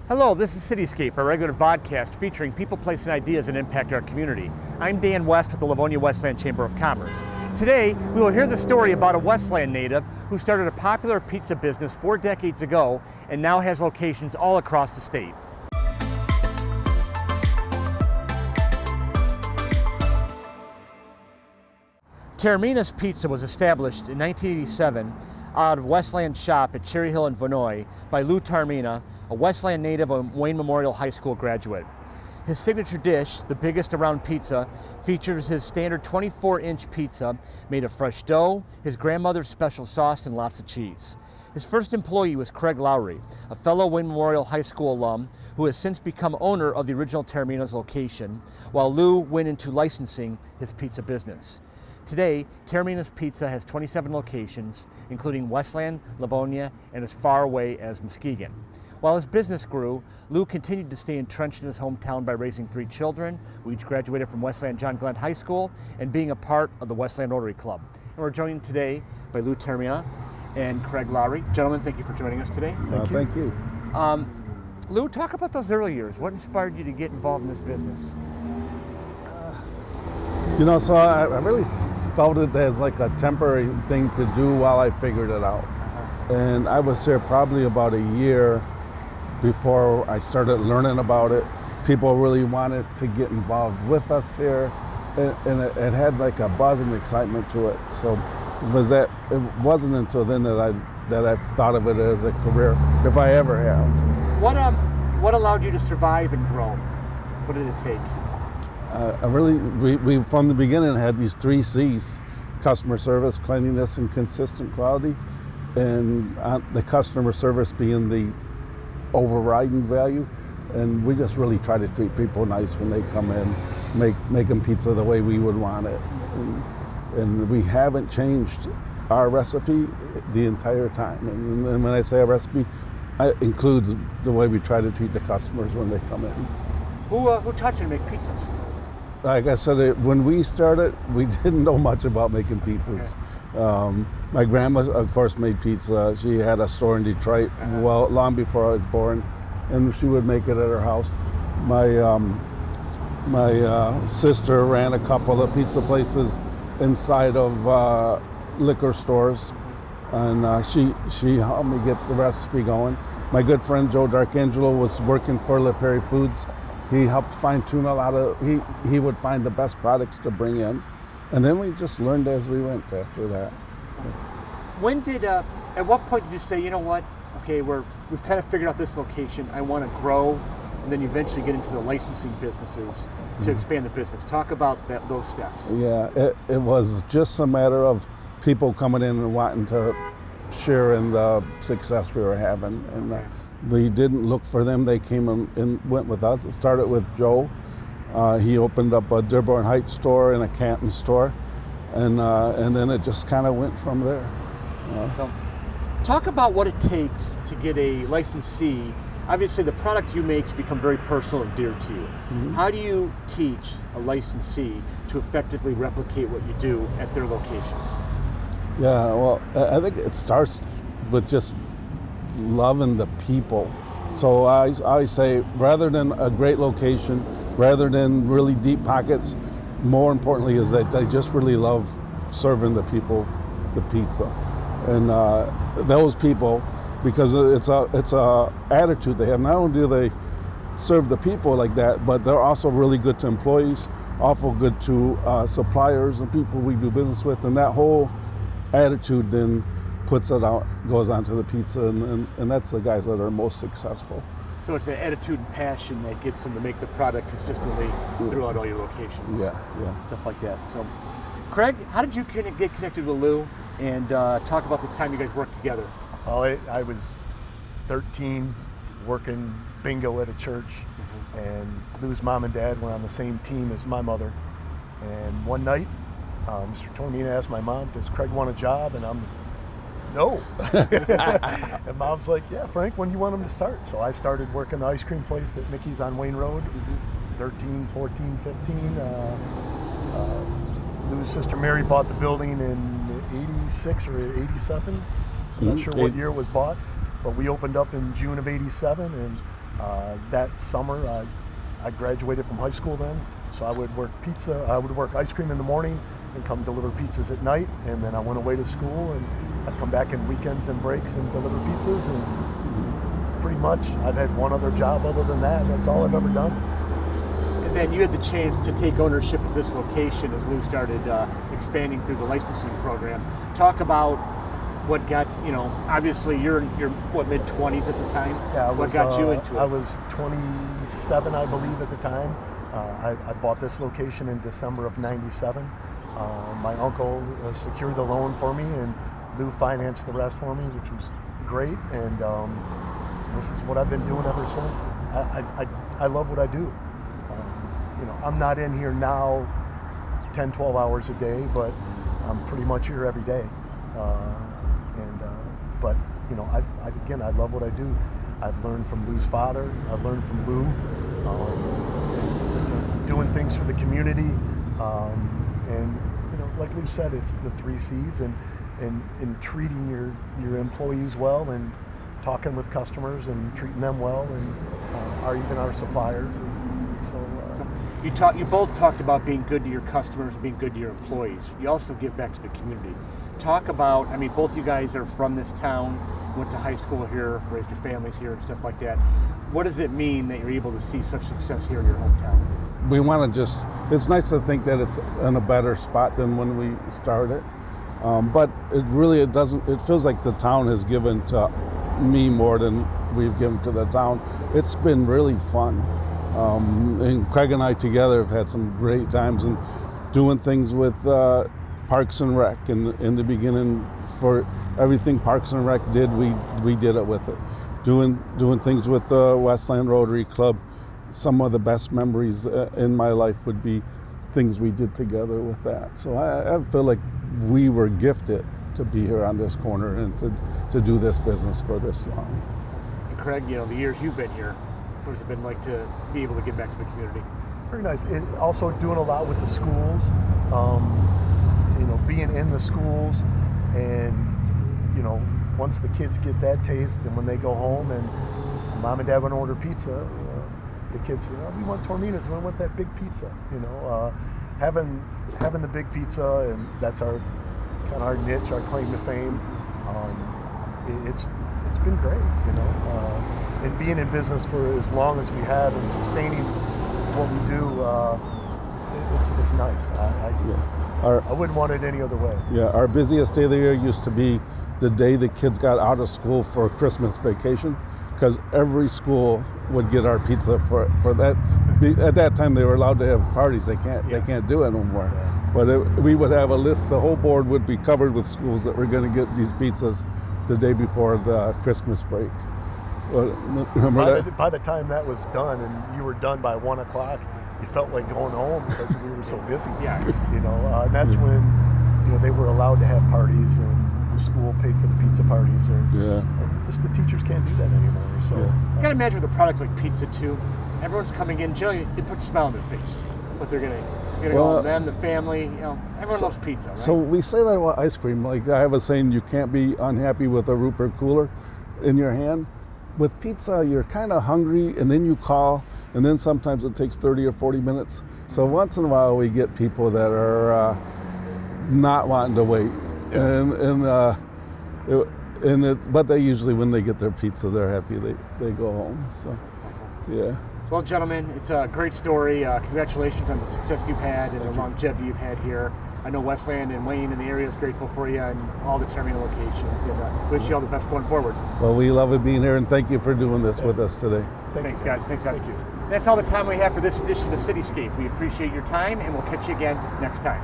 Hello, this is CityScape, a regular vodcast featuring people, places, and ideas that impact our community. I'm Dan West with the Livonia-Westland Chamber of Commerce. Today, we will hear the story about a Westland native who started a popular pizza business 4 decades ago and now has locations all across the state. Toarmina's Pizza was established in 1987 out of Westland shop at Cherry Hill in Venoy by Lou Toarmina, a Westland native and Wayne Memorial High School graduate. His signature dish, the biggest around pizza, features his standard 24-inch pizza made of fresh dough, his grandmother's special sauce, and lots of cheese. His first employee was Craig Lowery, a fellow Wayne Memorial High School alum who has since become owner of the original Toarmina's location, while Lou went into licensing his pizza business. Today, Toarmina's Pizza has 27 locations, including Westland, Livonia, and as far away as Muskegon. While his business grew, Lou continued to stay entrenched in his hometown by raising 3 children, who each graduated from Westland John Glenn High School, and being a part of the Westland Rotary Club. And we're joined today by Lou Toarmina and Craig Lowery. Gentlemen, thank you for joining us today. Thank you. Lou, talk about those early years. What inspired you to get involved in this business? So I really felt it as like a temporary thing to do while I figured it out. And I was here probably about a year before I started learning about it. People really wanted to get involved with us here, and it had like a buzz and excitement to it. So it wasn't until then that I thought of it as a career, if I ever have. What allowed you to survive and grow? What did it take? We from the beginning had these 3 C's: customer service, cleanliness, and consistent quality. And the customer service being the overriding value. And we just really try to treat people nice when they come in, make them pizza the way we would want it. And we haven't changed our recipe the entire time. And when I say our recipe, it includes the way we try to treat the customers when they come in. Who taught you to make pizzas? Like I said, when we started, we didn't know much about making pizzas. Okay. My grandma, of course, made pizza. She had a store in Detroit, well, long before I was born, and she would make it at her house. My sister ran a couple of pizza places inside of liquor stores, and she helped me get the recipe going. My good friend Joe D'Arcangelo was working for Le Perry Foods. He helped fine-tune a lot of, he would find the best products to bring in. And then we just learned as we went after that. So. At what point did you say, you know what, okay, we've kind of figured out this location, I want to grow, and then you eventually get into the licensing businesses to expand the business. Talk about those steps. Yeah, it was just a matter of people coming in and wanting to share in the success we were having. And we didn't look for them. They came and went with us. It started with Joe. He opened up a Dearborn Heights store and a Canton store, and then it just kind of went from there. So, talk about what it takes to get a licensee. Obviously, the product you make become very personal and dear to you. Mm-hmm. How do you teach a licensee to effectively replicate what you do at their locations? Yeah, well, I think it starts with just loving the people. So I always say, rather than a great location, rather than really deep pockets, more importantly is that they just really love serving the people the pizza. And those people, because it's a attitude they have. Not only do they serve the people like that, but they're also really good to employees, awful good to suppliers and people we do business with. And that whole attitude then puts it out, goes onto the pizza, and that's the guys that are most successful. So it's an attitude and passion that gets them to make the product consistently throughout all your locations. Yeah. Stuff like that. So, Craig, how did you get connected with Lou, and talk about the time you guys worked together? Well, I was 13, working bingo at a church, and Lou's mom and dad were on the same team as my mother. And one night, Mr. Toarmina asked my mom, "Does Craig want a job?" And I'm, "No." And Mom's like, "Yeah, Frank, when do you want him to start?" So I started working the ice cream place at Mickey's on Wayne Road, 13, 14, 15. Lou's sister Mary bought the building in 86 or 87. I'm not sure what year it was bought, but we opened up in June of 87, and That summer, I graduated from high school then, so I would work pizza. I would work ice cream in the morning and come deliver pizzas at night, and then I went away to school, and I'd come back in weekends and breaks and deliver pizzas, and it's pretty much, I've had one other job other than that. That's all I've ever done. And then you had the chance to take ownership of this location as Lou started expanding through the licensing program. Talk about what got, obviously you're what, mid-20s at the time? Yeah, what got you into it? I was 27, I believe, at the time. I bought this location in December of '97. My uncle secured the loan for me, and Lou financed the rest for me, which was great. And this is what I've been doing ever since. I love what I do. I'm not in here now 10, 12 hours a day, but I'm pretty much here every day. But I love what I do. I've learned from Lou's father. I've learned from Lou, doing things for the community. And like Lou said, it's the 3 C's, and treating your employees well, and talking with customers and treating them well, and even our suppliers. And so you both talked about being good to your customers and being good to your employees. You also give back to the community. Talk about, both you guys are from this town, went to high school here, raised your families here and stuff like that. What does it mean that you're able to see such success here in your hometown? We want to it's nice to think that it's in a better spot than when we started. But it doesn't, it feels like the town has given to me more than we've given to the town. It's been really fun. And Craig and I together have had some great times, and doing things with Parks and Rec. In the beginning, for everything Parks and Rec did, we did it with it. Doing things with the Westland Rotary Club. Some of the best memories in my life would be things we did together with that. So I feel like we were gifted to be here on this corner and to do this business for this long. And Craig, the years you've been here, what has it been like to be able to give back to the community? Very nice. And also doing a lot with the schools, being in the schools, and once the kids get that taste, and when they go home and mom and dad want to order pizza, the kids say, we want Toarmina's, we want that big pizza. Having the big pizza, and that's our kind of our niche, our claim to fame. It's been great, and being in business for as long as we have and sustaining what we do, it's nice. I wouldn't want it any other way. Yeah, our busiest day of the year used to be the day the kids got out of school for Christmas vacation, because every school would get our pizza for that. At that time, they were allowed to have parties. They can't do it anymore. Yeah. But we would have a list. The whole board would be covered with schools that were going to get these pizzas the day before the Christmas break. By the time that was done, and you were done by 1 o'clock, you felt like going home because we were so busy. Yes. And that's when they were allowed to have parties, and the school paid for the pizza parties, or just the teachers can't do that anymore. So you got to imagine with a product like pizza too, everyone's coming in. Generally, it puts a smile on their face. What they're getting. Them, the family. Everyone loves pizza, right? So we say that about ice cream. Like I have a saying, you can't be unhappy with a Rupert cooler in your hand. With pizza, you're kind of hungry, and then you call, and then sometimes it takes 30 or 40 minutes. So once in a while, we get people that are not wanting to wait, but they usually, when they get their pizza, they're happy. They go home. So, yeah. Well, gentlemen, it's a great story. Congratulations on the success you've had and the longevity you've had here. I know Westland and Wayne and the area is grateful for you and all the Toarmina locations, and wish you all the best going forward. Well, we love it being here, and thank you for doing this with us today. Thanks, guys. Thanks, guys. Thank you. That's all the time we have for this edition of CityScape. We appreciate your time, and we'll catch you again next time.